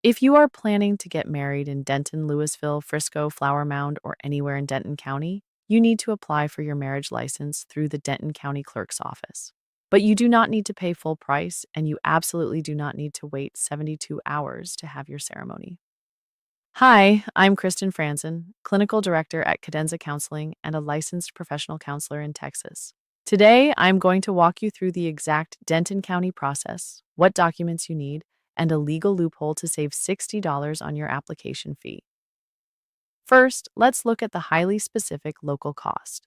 If you are planning to get married in Denton, Louisville, Frisco, Flower Mound, or anywhere in Denton County, you need to apply for your marriage license through the Denton County Clerk's office. But you do not need to pay full price, and you absolutely do not need to wait 72 hours to have your ceremony. Hi, I'm Kristen Franzen, Clinical Director at Cadenza Counseling and a licensed professional counselor in Texas. Today, I'm going to walk you through the exact Denton County process, what documents you need, and a legal loophole to save $60 on your application fee. First, let's look at the highly specific local cost.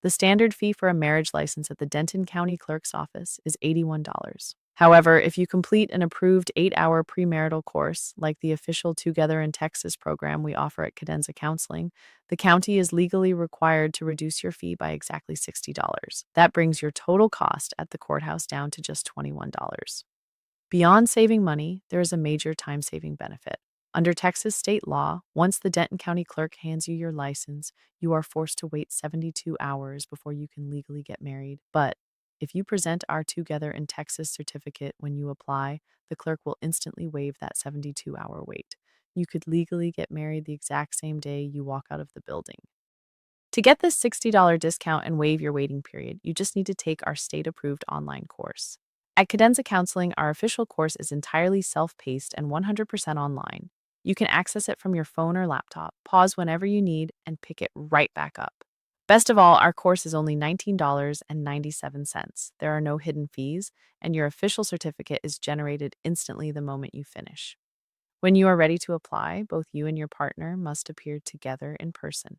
The standard fee for a marriage license at the Denton County Clerk's office is $81. However, if you complete an approved 8-hour premarital course, like the official Together in Texas program we offer at Cadenza Counseling, the county is legally required to reduce your fee by exactly $60. That brings your total cost at the courthouse down to just $21. Beyond saving money, there is a major time-saving benefit. Under Texas state law, once the Denton County Clerk hands you your license, you are forced to wait 72 hours before you can legally get married. But if you present our Together in Texas certificate when you apply, the clerk will instantly waive that 72-hour wait. You could legally get married the exact same day you walk out of the building. To get this $60 discount and waive your waiting period, you just need to take our state-approved online course. At Cadenza Counseling, our official course is entirely self-paced and 100% online. You can access it from your phone or laptop, pause whenever you need, and pick it right back up. Best of all, our course is only $19.97. There are no hidden fees, and your official certificate is generated instantly the moment you finish. When you are ready to apply, both you and your partner must appear together in person.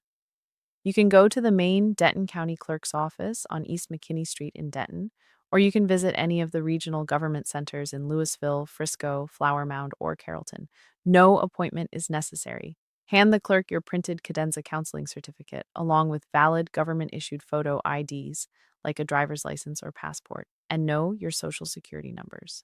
You can go to the main Denton County Clerk's office on East McKinney Street in Denton, or you can visit any of the regional government centers in Louisville, Frisco, Flower Mound, or Carrollton. No appointment is necessary. Hand the clerk your printed Cadenza counseling certificate, along with valid government-issued photo IDs, like a driver's license or passport, and know your social security numbers.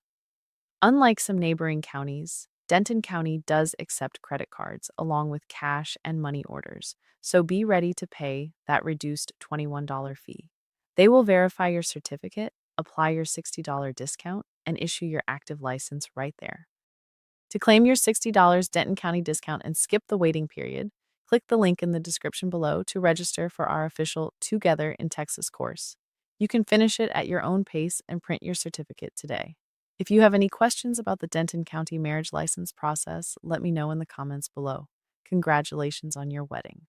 Unlike some neighboring counties, Denton County does accept credit cards along with cash and money orders, so be ready to pay that reduced $21 fee. They will verify your certificate, apply your $60 discount, and issue your active license right there. To claim your $60 Denton County discount and skip the waiting period, click the link in the description below to register for our official Together in Texas course. You can finish it at your own pace and print your certificate today. If you have any questions about the Denton County marriage license process, let me know in the comments below. Congratulations on your wedding.